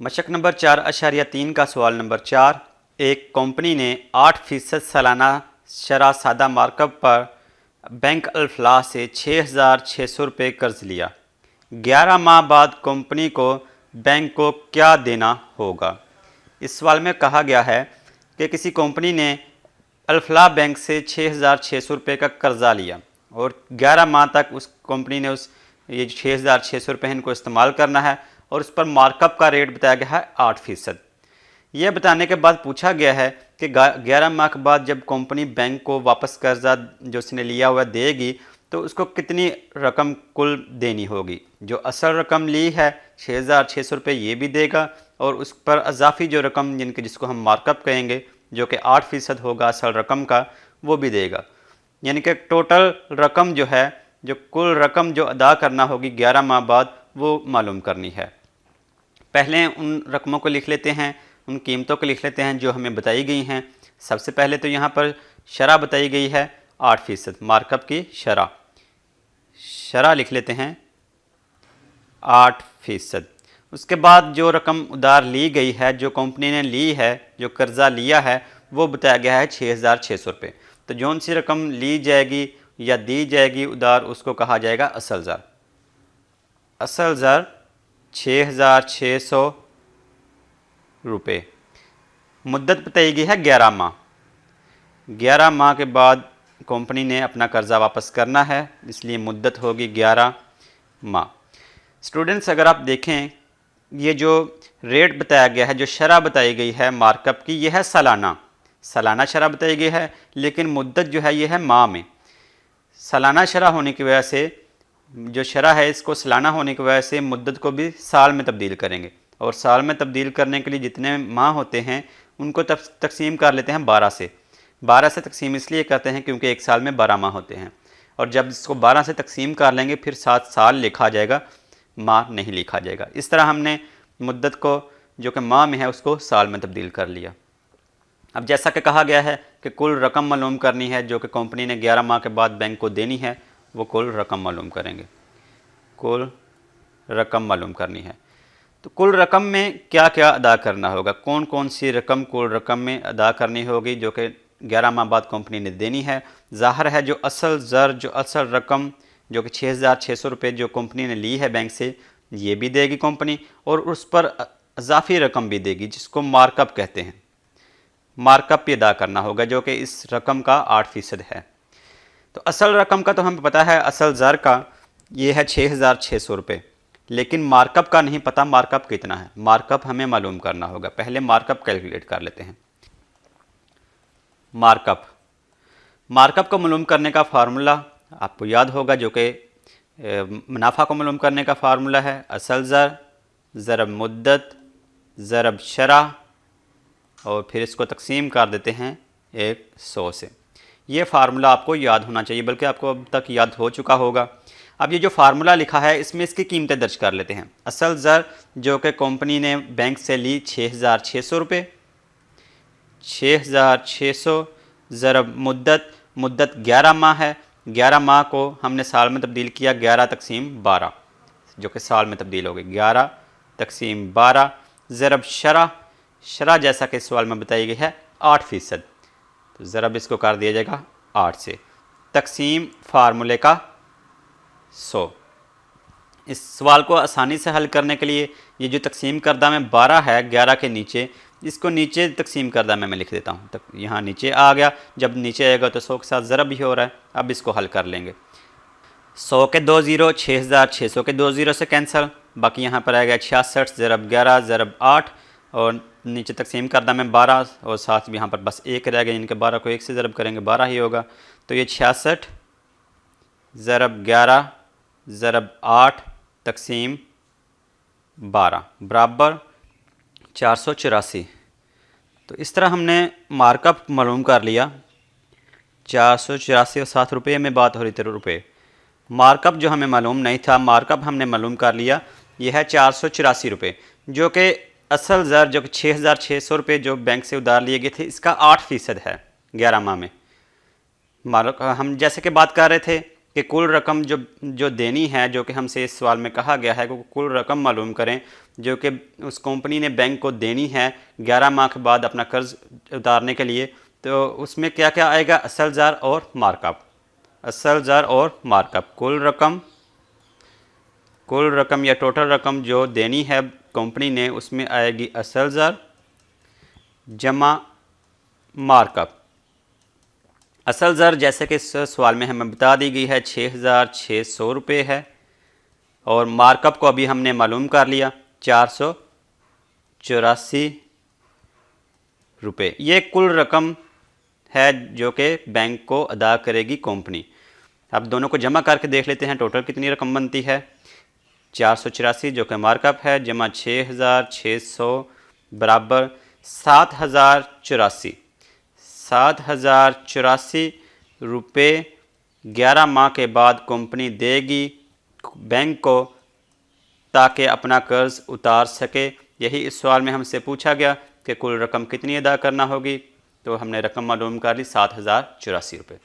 मशक number 4.3 का सवाल number 4। एक कंपनी ने 8% सालाना शरह सादा मार्कअप पर बैंक अल्फलाह से 6,600 रुपये कर्ज लिया। 11 माह बाद कंपनी को बैंक को क्या देना होगा। इस सवाल में कहा गया है कि किसी कंपनी ने अल्फलाह बैंक से 6,600 रुपये का कर्जा लिया और 11 माह तक उस कंपनी ने ये 6,600 रुपये इनको इस्तेमाल करना है और उस पर मार्कअप का रेट बताया गया है 8%। यह बताने के बाद पूछा गया है कि 11 माह के बाद जब कंपनी बैंक को वापस कर्जा जो उसने लिया हुआ देगी तो उसको कितनी रकम कुल देनी होगी। जो असल रकम ली है 6,600 रुपये ये भी देगा और उस पर अजाफी जो रकम जिसको हम मार्कअप कहेंगे जो कि 8% होगा असल रकम का वो भी देगा। यानी कि टोटल रकम जो है जो कुल रकम जो अदा करना होगी 11 माह बाद वो मालूम करनी है। पहले उन रकमों को लिख लेते हैं, उन कीमतों को लिख लेते हैं जो हमें बताई गई हैं। सबसे पहले तो यहाँ पर शरह बताई गई है 8%, मार्कअप की शरह लिख लेते हैं 8%। उसके बाद जो रकम उधार ली गई है जो कंपनी ने ली है जो कर्ज़ा लिया है वो बताया गया है 6,600 रुपये। तो जौन सी रकम ली जाएगी या दी जाएगी उधार उसको कहा जाएगा असल ज़र। असल ज़र 6,600 रुपये। मुद्दत बताई गई है 11 माह। 11 माह के बाद कंपनी ने अपना कर्ज़ा वापस करना है इसलिए मुद्दत होगी 11 माह। स्टूडेंट्स अगर आप देखें ये जो रेट बताया गया है जो शरह बताई गई है मार्कअप की यह है सालाना शरह बताई गई है, लेकिन मुद्दत जो है ये है माह में। सालाना शरह होने की वजह से जो शरह है इसको सालाना होने की वजह से मुद्दत को भी साल में तब्दील करेंगे और साल में तब्दील करने के लिए जितने माह होते हैं उनको तकसीम कर लेते हैं 12 से। 12 से तकसीम इसलिए करते हैं क्योंकि एक साल में 12 माह होते हैं और जब इसको 12 से तकसीम कर लेंगे फिर 7 साल लिखा जाएगा, माह नहीं लिखा जाएगा। इस तरह हमने मुद्दत को जो कि माह में है उसको साल में तब्दील कर लिया। अब जैसा कि कहा गया है कि कुल रकम मालूम करनी है जो कि कंपनी ने 11 माह के बाद बैंक को देनी है, वो कुल रकम मालूम करेंगे। कुल रकम मालूम करनी है तो कुल रकम में क्या क्या अदा करना होगा, कौन कौन सी रकम कुल रकम में अदा करनी होगी जो कि 11 माह बाद कंपनी ने देनी है। ज़ाहिर है जो असल ज़र जो असल रकम जो कि 6,600 रुपये जो कंपनी ने ली है बैंक से ये भी देगी कंपनी और उस पर अजाफी रकम भी देगी जिसको मार्कअप कहते हैं। मार्कअप भी अदा करना होगा जो कि इस रकम का 8% है। तो असल रकम का तो हमें पता है, असल ज़र का ये है 6,600 रुपये, लेकिन मार्कअप का नहीं पता मार्कअप कितना है। मार्कअप हमें मालूम करना होगा। पहले मार्कअप कैलकुलेट कर लेते हैं। मार्कअप को मालूम करने का फार्मूला आपको याद होगा जो कि मुनाफा को मालूम करने का फार्मूला है असल ज़र ज़रब मुद्दत ज़रब शरह और फिर इसको तकसीम कर देते हैं 100 से। ये फार्मूला आपको याद होना चाहिए, बल्कि आपको अब तक याद हो चुका होगा। अब ये जो फार्मूला लिखा है इसमें इसकी कीमतें दर्ज कर लेते हैं। असल ज़र जो कि कंपनी ने बैंक से ली 6,600 रुपये, 6,600 ज़रब मुद्दत 11 माह है। 11 माह को हमने साल में तब्दील किया 11 तकसीम 12 जो कि साल में तब्दील हो गई 11 तकसीम 12 ज़रब शरह जैसा कि सवाल में बताई गई है 8%। तो ज़रब इसको कर दिया जाएगा 8 से तकसीम फार्मूले का 100। इस सवाल को आसानी से हल करने के लिए ये जो तकसीम करदा में 12 है 11 के नीचे, इसको नीचे तकसीम करदा में मैं लिख देता हूँ। तक यहाँ नीचे आ गया, जब नीचे आएगा तो 100 के साथ ज़रब भी हो रहा है। अब इसको हल कर लेंगे। 100 के 2 ज़ीरो 6,600 के 2 ज़ीरो से कैंसिल, बाकी यहाँ पर आएगा 66 ज़रब 11 ज़रब 8 और नीचे तकसीम करदा में 12 और साथ भी यहाँ पर बस 1 रह गया, इनके 12 को 1 से ज़रब करेंगे 12 ही होगा। तो ये 66 ज़रब 11 ज़रब 8 तकसीम 12 बराबर 484। तो इस तरह हमने मार्कअप मालूम कर लिया। 484 और 7 रुपये में बात हो रही थी रुपये। मार्कअप जो हमें मालूम नहीं था, मार्कअप हमने मालूम कर लिया। यह है 484 रुपये जो कि असल ज़र जो कि 6,600 रुपये जो बैंक से उधार लिए गए थे इसका 8% है 11 माह में। हम जैसे कि बात कर रहे थे कि कुल रकम जो देनी है, जो कि हमसे इस सवाल में कहा गया है कि कुल रकम मालूम करें जो कि उस कंपनी ने बैंक को देनी है 11 माह के बाद अपना कर्ज उतारने के लिए। तो उसमें क्या क्या आएगा? असल ज़र और मार्कअप। असल ज़र और मार्कअप। कुल रकम या टोटल रकम जो देनी है कंपनी ने, उसमें आएगी असल ज़र जमा मार्कअप। असल ज़र जैसे कि इस सवाल में हमें बता दी गई है 6,600 रुपये है, और मार्कअप को अभी हमने मालूम कर लिया 484 रुपये। ये कुल रकम है जो कि बैंक को अदा करेगी कंपनी। अब दोनों को जमा करके देख लेते हैं टोटल कितनी रकम बनती है। 484 जो कि मार्कअप है जमा 6,600 बराबर 7,084। 7,084 रुपये 11 माह के बाद कंपनी देगी बैंक को ताकि अपना कर्ज उतार सके। यही इस सवाल में हमसे पूछा गया कि कुल रकम कितनी अदा करना होगी, तो हमने रकम मालूम कर ली 7,084 रुपये।